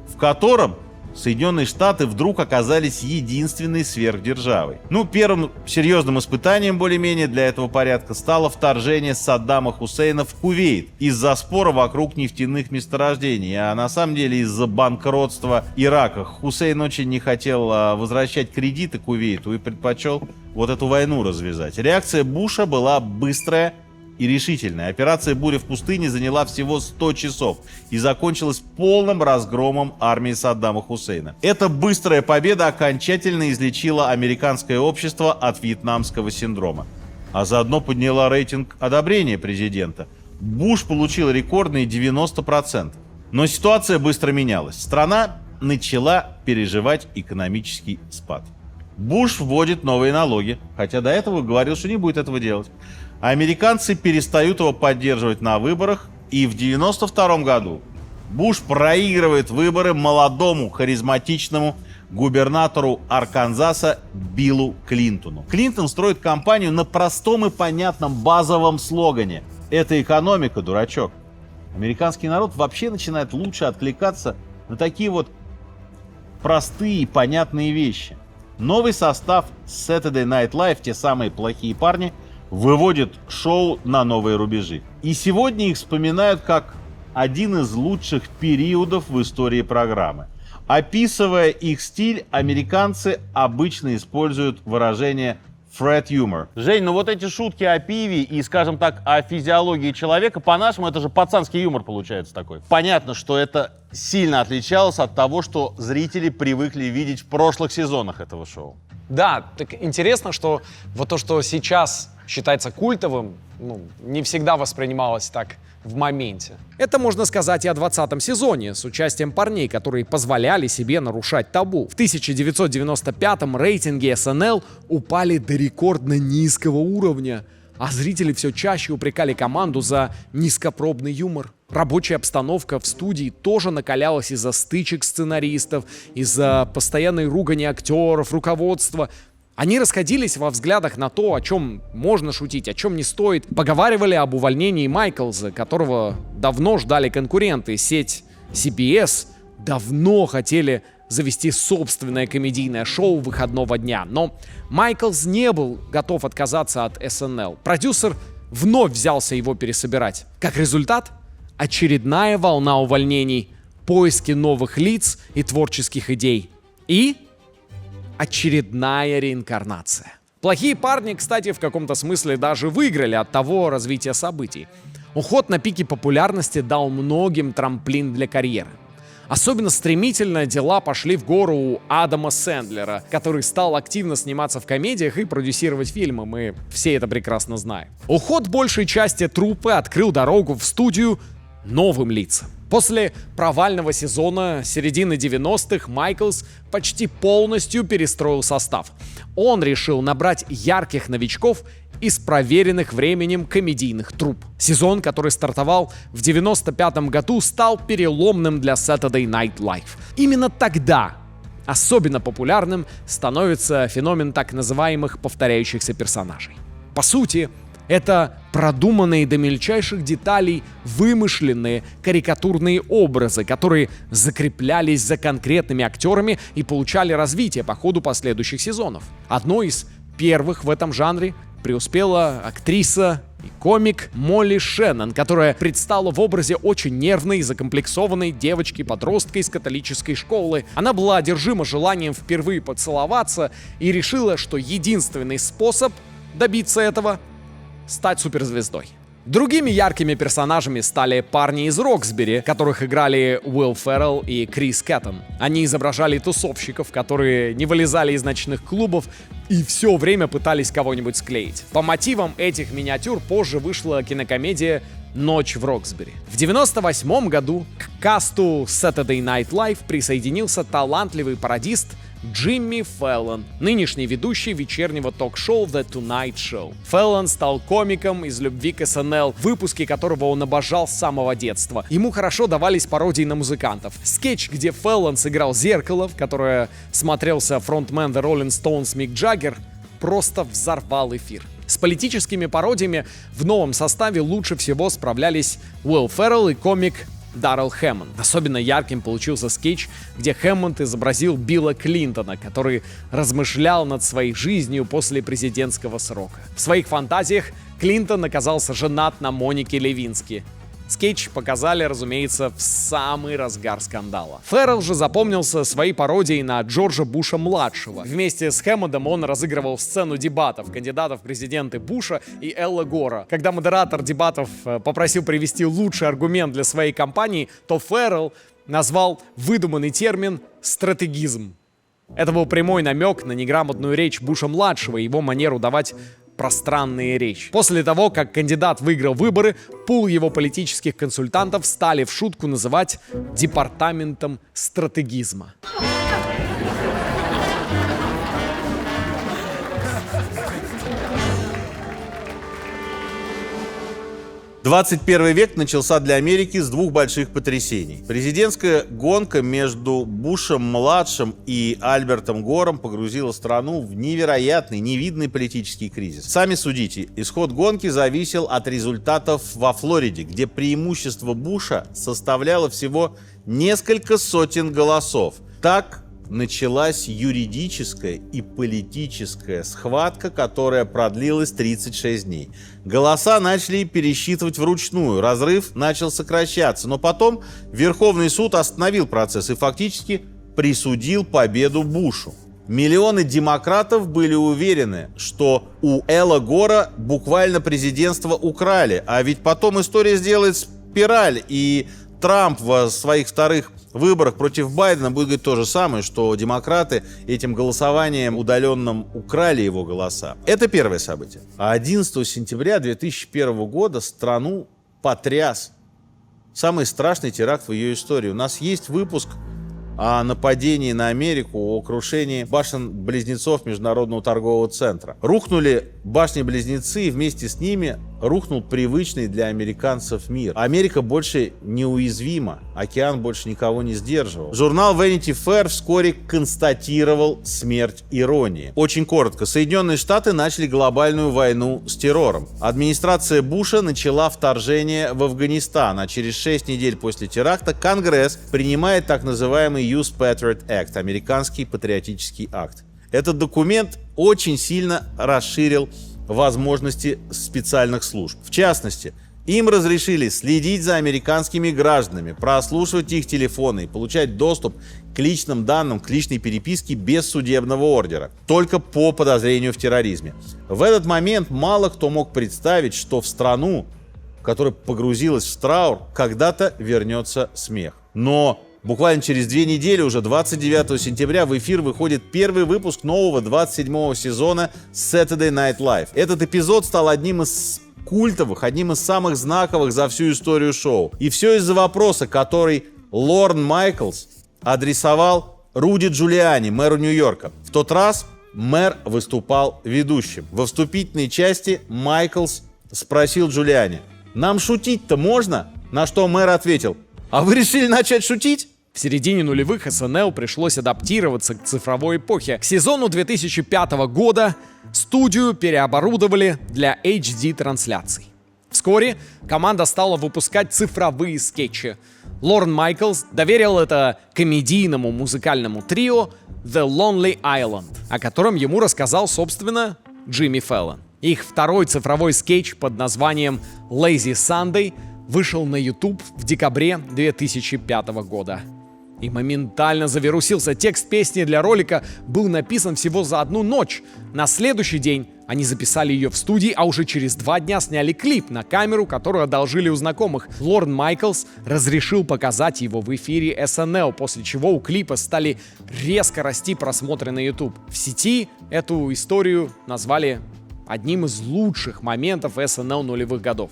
в котором Соединенные Штаты вдруг оказались единственной сверхдержавой. Первым серьезным испытанием более-менее для этого порядка стало вторжение Саддама Хусейна в Кувейт из-за спора вокруг нефтяных месторождений, а на самом деле из-за банкротства Ирака. Хусейн очень не хотел возвращать кредиты Кувейту и предпочел вот эту войну развязать. Реакция Буша была быстрая и решительная. Операция «Буря в пустыне» заняла всего 100 часов и закончилась полным разгромом армии Саддама Хусейна. Эта быстрая победа окончательно излечила американское общество от вьетнамского синдрома, а заодно подняла рейтинг одобрения президента. Буш получил рекордные 90%. Но ситуация быстро менялась. Страна начала переживать экономический спад. Буш вводит новые налоги, хотя до этого говорил, что не будет этого делать. Американцы перестают его поддерживать на выборах, и в 1992 году Буш проигрывает выборы молодому харизматичному губернатору Арканзаса Биллу Клинтону. Клинтон строит кампанию на простом и понятном базовом слогане: «Это экономика, дурачок». Американский народ вообще начинает лучше откликаться на такие вот простые и понятные вещи. Новый состав Saturday Night Live, те самые плохие парни, выводит шоу на новые рубежи. И сегодня их вспоминают как один из лучших периодов в истории программы. Описывая их стиль, американцы обычно используют выражение «Fred humor». Жень, вот эти шутки о пиве и, скажем так, о физиологии человека, по-нашему, это же пацанский юмор получается такой. Понятно, что это сильно отличалось от того, что зрители привыкли видеть в прошлых сезонах этого шоу. Да, так интересно, что вот то, что сейчас считается культовым, не всегда воспринималось так в моменте. Это можно сказать и о 20-м сезоне с участием парней, которые позволяли себе нарушать табу. В 1995-м рейтинги СНЛ упали до рекордно низкого уровня, а зрители все чаще упрекали команду за низкопробный юмор. Рабочая обстановка в студии тоже накалялась из-за стычек сценаристов, из-за постоянной ругани актеров, руководства. Они расходились во взглядах на то, о чем можно шутить, о чем не стоит. Поговаривали об увольнении Майклза, которого давно ждали конкуренты. Сеть CBS давно хотели завести собственное комедийное шоу выходного дня. Но Майклз не был готов отказаться от СНЛ. Продюсер вновь взялся его пересобирать. Как результат, очередная волна увольнений поиски новых лиц и творческих идей. И очередная реинкарнация. «Плохие парни», кстати, в каком-то смысле даже выиграли от того развития событий. Уход на пике популярности дал многим трамплин для карьеры. Особенно стремительно дела пошли в гору у Адама Сэндлера, который стал активно сниматься в комедиях и продюсировать фильмы, мы все это прекрасно знаем. Уход большей части труппы открыл дорогу в студию новым лицам. После провального сезона середины 90-х Майклс почти полностью перестроил состав. Он решил набрать ярких новичков из проверенных временем комедийных труп. Сезон, который стартовал в 95-м году, стал переломным для Saturday Night Live. Именно тогда особенно популярным становится феномен так называемых повторяющихся персонажей. По сути, это продуманные до мельчайших деталей вымышленные карикатурные образы, которые закреплялись за конкретными актерами и получали развитие по ходу последующих сезонов. Одной из первых в этом жанре преуспела актриса и комик Молли Шеннон, которая предстала в образе очень нервной и закомплексованной девочки-подростка из католической школы. Она была одержима желанием впервые поцеловаться и решила, что единственный способ добиться этого — стать суперзвездой. Другими яркими персонажами стали парни из Роксбери, которых играли Уилл Феррелл и Крис Кэттон. Они изображали тусовщиков, которые не вылезали из ночных клубов и все время пытались кого-нибудь склеить. По мотивам этих миниатюр позже вышла кинокомедия «Ночь в Роксбери». В 98 году к касту Saturday Night Live присоединился талантливый пародист Джимми Фэллон, нынешний ведущий вечернего ток-шоу The Tonight Show. Фэллон стал комиком из любви к СНЛ, выпуски которого он обожал с самого детства. Ему хорошо давались пародии на музыкантов. Скетч, где Фэллон сыграл зеркало, в которое смотрелся фронтмен The Rolling Stones Мик Джаггер, просто взорвал эфир. С политическими пародиями в новом составе лучше всего справлялись Уилл Феррелл и комик Даррел Хэммонд. Особенно ярким получился скетч, где Хэммонд изобразил Билла Клинтона, который размышлял над своей жизнью после президентского срока. В своих фантазиях Клинтон оказался женат на Монике Левински. Скетч показали, разумеется, в самый разгар скандала. Феррелл же запомнился своей пародией на Джорджа Буша-младшего. Вместе с Хэммондом он разыгрывал сцену дебатов кандидатов в президенты Буша и Элла Гора. Когда модератор дебатов попросил привести лучший аргумент для своей кампании, то Феррелл назвал выдуманный термин «стратегизм». Это был прямой намек на неграмотную речь Буша-младшего и его манеру давать пространные речи. После того, как кандидат выиграл выборы, пул его политических консультантов стали в шутку называть департаментом стратегизма. 21 век начался для Америки с двух больших потрясений. Президентская гонка между Бушем-младшим и Альбертом Гором погрузила страну в невероятный, невиданный политический кризис. Сами судите, исход гонки зависел от результатов во Флориде, где преимущество Буша составляло всего несколько сотен голосов. Так началась юридическая и политическая схватка, которая продлилась 36 дней. Голоса начали пересчитывать вручную, разрыв начал сокращаться, но потом Верховный суд остановил процесс и фактически присудил победу Бушу. Миллионы демократов были уверены, что у Элла Гора буквально президентство украли, а ведь потом история сделает спираль, и Трамп в своих вторых выборах против Байдена будет говорить то же самое, что демократы этим голосованием удаленным украли его голоса. Это первое событие. А 11 сентября 2001 года страну потряс самый страшный теракт в ее истории. У нас есть выпуск о нападении на Америку, о крушении башен-близнецов Международного торгового центра. Рухнули башни-близнецы, и вместе с ними рухнул привычный для американцев мир. Америка больше неуязвима, океан больше никого не сдерживал. Журнал Vanity Fair вскоре констатировал смерть иронии. Очень коротко. Соединенные Штаты начали глобальную войну с террором. Администрация Буша начала вторжение в Афганистан, а через 6 недель после теракта Конгресс принимает так называемый US Patriot Act, американский патриотический акт. Этот документ очень сильно расширил возможности специальных служб. В частности, Им разрешили следить за американскими гражданами, прослушивать их телефоны и получать доступ к личным данным, к личной переписке без судебного ордера, только по подозрению в терроризме. В этот момент мало кто мог представить, что в страну, которая погрузилась в траур, когда-то вернется смех. Но буквально через 2 недели, уже 29 сентября, в эфир выходит первый выпуск нового 27-го сезона Saturday Night Live. Этот эпизод стал одним из культовых, одним из самых знаковых за всю историю шоу. И все из-за вопроса, который Лорн Майклс адресовал Руди Джулиани, мэру Нью-Йорка. В тот раз мэр выступал ведущим. Во вступительной части Майклс спросил Джулиани: «Нам шутить-то можно?» На что мэр ответил: «А вы решили начать шутить?» В середине нулевых СНЛ пришлось адаптироваться к цифровой эпохе. К сезону 2005 года студию переоборудовали для HD-трансляций. Вскоре команда стала выпускать цифровые скетчи. Лорн Майклс доверил это комедийному музыкальному трио The Lonely Island, о котором ему рассказал, собственно, Джимми Фэллон. Их второй цифровой скетч под названием Lazy Sunday вышел на YouTube в декабре 2005 года. И моментально завирусился. Текст песни для ролика был написан всего за 1 ночь. На следующий день они записали ее в студии, а уже через 2 дня сняли клип на камеру, которую одолжили у знакомых. Лорн Майклс разрешил показать его в эфире SNL, после чего у клипа стали резко расти просмотры на YouTube. В сети эту историю назвали одним из лучших моментов SNL нулевых годов.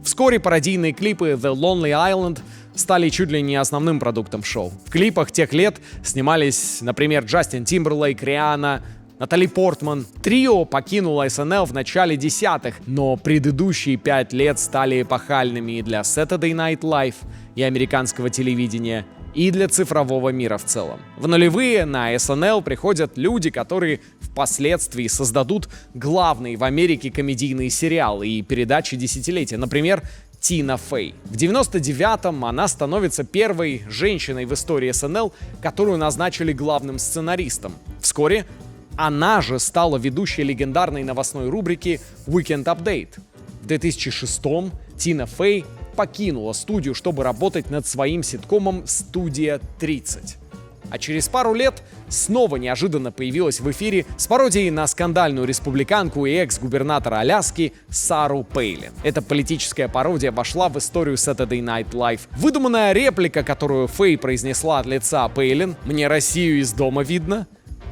Вскоре пародийные клипы The Lonely Island стали чуть ли не основным продуктом шоу. В клипах тех лет снимались, например, Джастин Тимберлейк, Риhanna, Натали Портман. Трио покинуло SNL в начале 10-х, но предыдущие 5 лет стали эпохальными и для Saturday Night Live, и американского телевидения, и для цифрового мира в целом. В нулевые на SNL приходят люди, которые впоследствии создадут главные в Америке комедийные сериалы и передачи десятилетия. Например, Тина Фей. В 99-м она становится первой женщиной в истории SNL, которую назначили главным сценаристом. Вскоре она же стала ведущей легендарной новостной рубрики Weekend Update. В 2006-м Тина Фей покинула студию, чтобы работать над своим ситкомом «Студия 30». А через пару лет снова неожиданно появилась в эфире с пародией на скандальную республиканку и экс-губернатора Аляски Сару Пейлин. Эта политическая пародия вошла в историю Saturday Night Live. Выдуманная реплика, которую Фей произнесла от лица Пейлин «Мне Россию из дома видно»,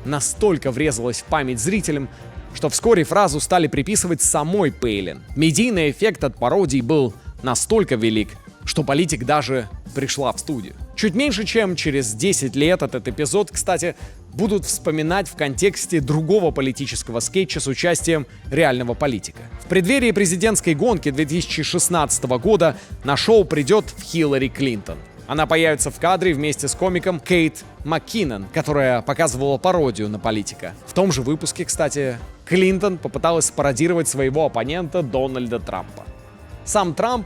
настолько врезалась в память зрителям, что вскоре фразу стали приписывать самой Пейлин. Медийный эффект от пародий был настолько велик, что политик даже пришла в студию. Чуть меньше, чем через 10 лет этот эпизод, кстати, будут вспоминать в контексте другого политического скетча с участием реального политика. В преддверии президентской гонки 2016 года на шоу придет Хиллари Клинтон. Она появится в кадре вместе с комиком Кейт МакКиннон, которая показывала пародию на политика. В том же выпуске, кстати, Клинтон попыталась спародировать своего оппонента Дональда Трампа. Сам Трамп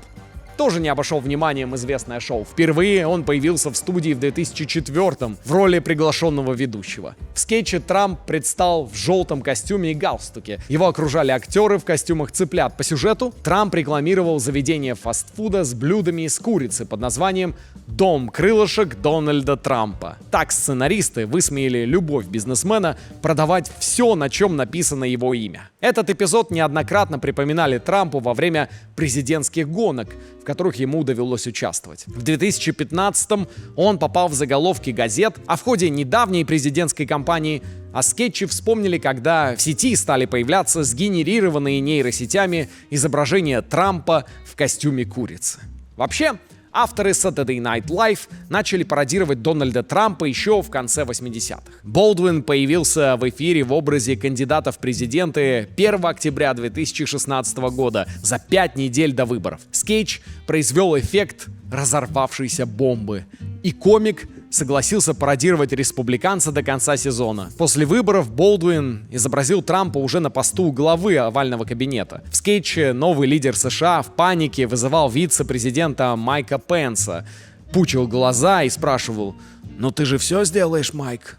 тоже не обошел вниманием известное шоу. Впервые он появился в студии в 2004-м в роли приглашенного ведущего. В скетче Трамп предстал в желтом костюме и галстуке. Его окружали актеры в костюмах цыплят. По сюжету Трамп рекламировал заведение фастфуда с блюдами из курицы под названием «Дом крылышек Дональда Трампа». Так сценаристы высмеяли любовь бизнесмена продавать все, на чем написано его имя. Этот эпизод неоднократно припоминали Трампу во время президентских гонок, в которых ему довелось участвовать. В 2015-м он попал в заголовки газет, а в ходе недавней президентской кампании о скетче вспомнили, когда в сети стали появляться сгенерированные нейросетями изображения Трампа в костюме курицы. Вообще, авторы Saturday Night Live начали пародировать Дональда Трампа еще в конце 80-х. Болдуин появился в эфире в образе кандидата в президенты 1 октября 2016 года, за 5 недель до выборов. Скетч произвел эффект разорвавшейся бомбы, и комик согласился пародировать республиканца до конца сезона. После выборов Болдуин изобразил Трампа уже на посту главы овального кабинета. В скетче новый лидер США в панике вызывал вице-президента Майка Пенса, пучил глаза и спрашивал: «Ну ты же все сделаешь, Майк?»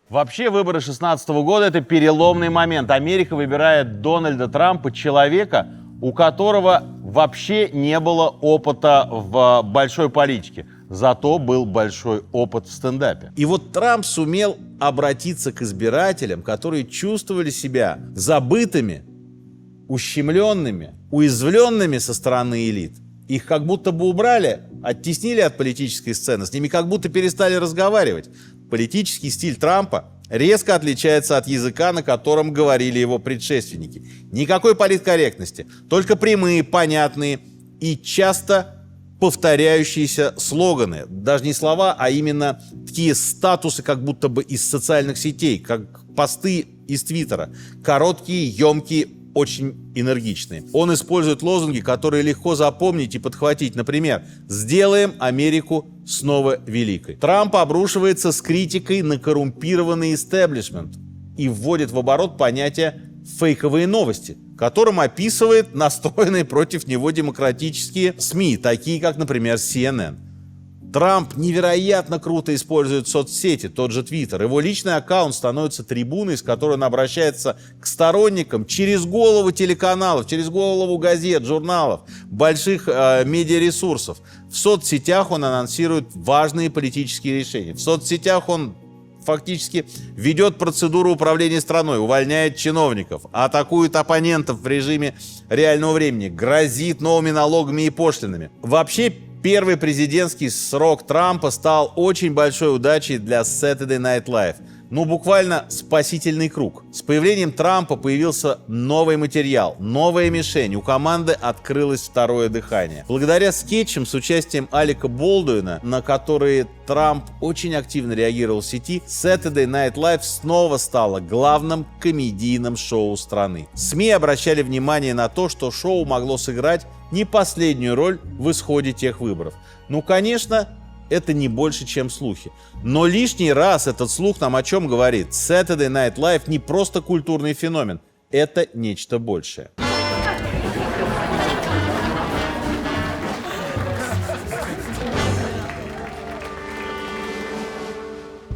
Вообще, выборы 2016 года — это переломный момент. Америка выбирает Дональда Трампа, человека, у которого в вообще не было опыта в большой политике. Зато был большой опыт в стендапе. И вот Трамп сумел обратиться к избирателям, которые чувствовали себя забытыми, ущемленными, уязвленными со стороны элит. Их как будто бы убрали, оттеснили от политической сцены, с ними как будто перестали разговаривать. Политический стиль Трампа резко отличается от языка, на котором говорили его предшественники. Никакой политкорректности, только прямые, понятные и часто повторяющиеся слоганы. Даже не слова, а именно такие статусы, как будто бы из социальных сетей, как посты из Твиттера. Короткие, емкие, очень энергичные. Он использует лозунги, которые легко запомнить и подхватить. Например, «Сделаем Америку снова великой». Трамп обрушивается с критикой на коррумпированный истеблишмент и вводит в оборот понятие «фейковые новости», которым описывает настроенные против него демократические СМИ, такие как, например, CNN. Трамп невероятно круто использует соцсети, тот же Твиттер. Его личный аккаунт становится трибуной, с которой он обращается к сторонникам через голову телеканалов, через голову газет, журналов, больших медиаресурсов. В соцсетях он анонсирует важные политические решения. В соцсетях он фактически ведет процедуру управления страной, увольняет чиновников, атакует оппонентов в режиме реального времени, грозит новыми налогами и пошлинами. Вообще, первый президентский срок Трампа стал очень большой удачей для Saturday Night Live. Ну, буквально спасительный круг. С появлением Трампа появился новый материал, новая мишень. У команды открылось второе дыхание. Благодаря скетчам с участием Алека Болдуина, на которые Трамп очень активно реагировал в сети, Saturday Night Live снова стало главным комедийным шоу страны. СМИ обращали внимание на то, что шоу могло сыграть не последнюю роль в исходе тех выборов. Ну, конечно, это не больше, чем слухи. Но лишний раз этот слух нам о чем говорит? Saturday Night Live не просто культурный феномен. Это нечто большее.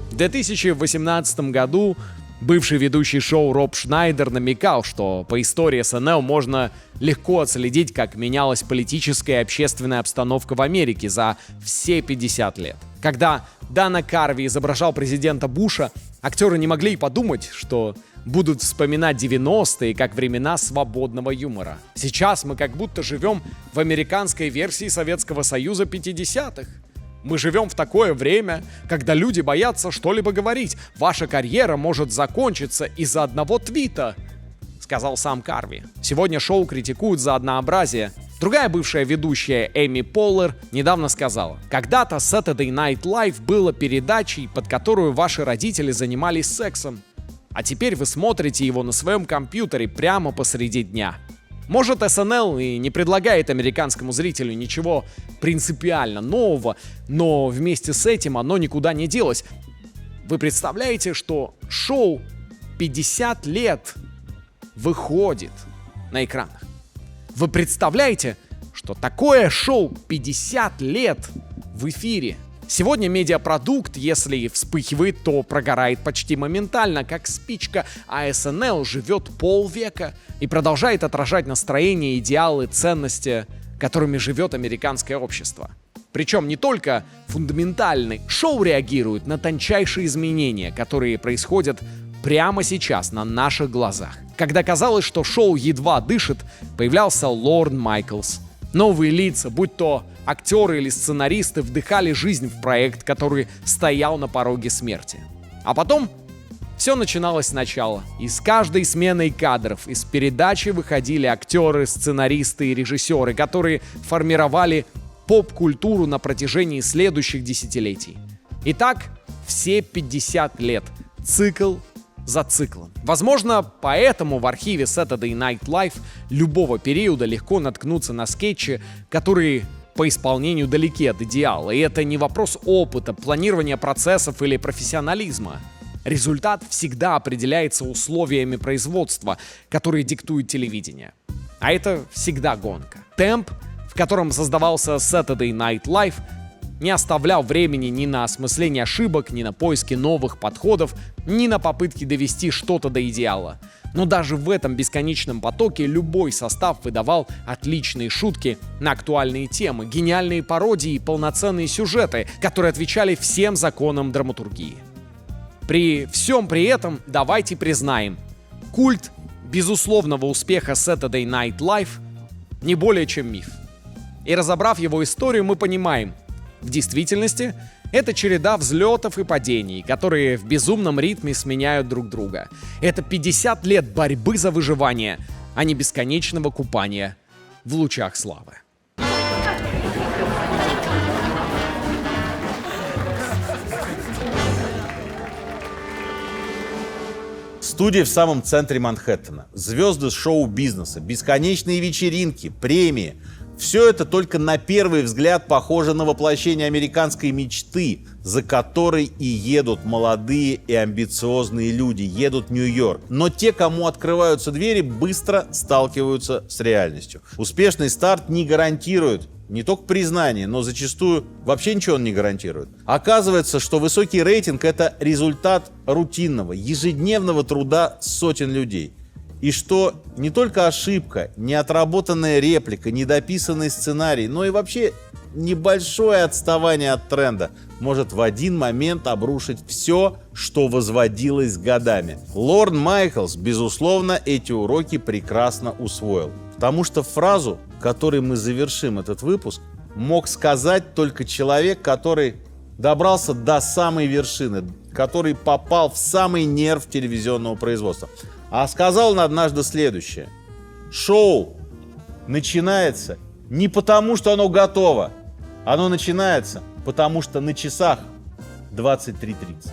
В 2018 году бывший ведущий шоу Роб Шнайдер намекал, что по истории СНЛ можно легко отследить, как менялась политическая и общественная обстановка в Америке за все 50 лет. Когда Дана Карви изображал президента Буша, актеры не могли и подумать, что будут вспоминать 90-е как времена свободного юмора. Сейчас мы как будто живем в американской версии Советского Союза 50-х. Мы живем в такое время, когда люди боятся что-либо говорить. Ваша карьера может закончиться из-за одного твита, сказал сам Карви. Сегодня шоу критикуют за однообразие. Другая бывшая ведущая Эми Поллер недавно сказала: «Когда-то Saturday Night Live было передачей, под которую ваши родители занимались сексом. А теперь вы смотрите его на своем компьютере прямо посреди дня». Может, СНЛ и не предлагает американскому зрителю ничего принципиально нового, но вместе с этим оно никуда не делось. Вы представляете, что шоу 50 лет выходит на экранах? Вы представляете, что такое шоу 50 лет в эфире? Сегодня медиапродукт, если вспыхивает, то прогорает почти моментально, как спичка, а СНЛ живет полвека и продолжает отражать настроения, идеалы, ценности, которыми живет американское общество. Причем не только фундаментальный. Шоу реагирует на тончайшие изменения, которые происходят прямо сейчас на наших глазах. Когда казалось, что шоу едва дышит, появлялся Лорн Майклс. Новые лица, будь то актеры или сценаристы, вдыхали жизнь в проект, который стоял на пороге смерти. А потом все начиналось сначала. И с каждой сменой кадров из передачи выходили актеры, сценаристы и режиссеры, которые формировали поп-культуру на протяжении следующих десятилетий. И так все 50 лет. Цикл за циклом. Возможно, поэтому в архиве Saturday Night Live любого периода легко наткнуться на скетчи, которые по исполнению далеки от идеала. И это не вопрос опыта, планирования процессов или профессионализма. Результат всегда определяется условиями производства, которые диктует телевидение. А это всегда гонка. Темп, в котором создавался Saturday Night Live, не оставлял времени ни на осмысление ошибок, ни на поиски новых подходов, ни на попытки довести что-то до идеала. Но даже в этом бесконечном потоке любой состав выдавал отличные шутки на актуальные темы, гениальные пародии и полноценные сюжеты, которые отвечали всем законам драматургии. При всем при этом давайте признаем, культ безусловного успеха Saturday Night Live не более чем миф. И разобрав его историю, мы понимаем, в действительности это череда взлетов и падений, которые в безумном ритме сменяют друг друга. Это 50 лет борьбы за выживание, а не бесконечного купания в лучах славы. Студия в самом центре Манхэттена, звезды шоу-бизнеса, бесконечные вечеринки, премии. Все это только на первый взгляд похоже на воплощение американской мечты, за которой и едут молодые и амбициозные люди, едут в Нью-Йорк. Но те, кому открываются двери, быстро сталкиваются с реальностью. Успешный старт не гарантирует не только признание, но зачастую вообще ничего он не гарантирует. Оказывается, что высокий рейтинг — это результат рутинного, ежедневного труда сотен людей. И что не только ошибка, неотработанная реплика, недописанный сценарий, но и вообще небольшое отставание от тренда может в один момент обрушить все, что возводилось годами. Лорн Майклс, безусловно, эти уроки прекрасно усвоил. Потому что фразу, которой мы завершим этот выпуск, мог сказать только человек, который добрался до самой вершины, который попал в самый нерв телевизионного производства. А сказал он однажды следующее: шоу начинается не потому, что оно готово, оно начинается потому, что на часах 23:30.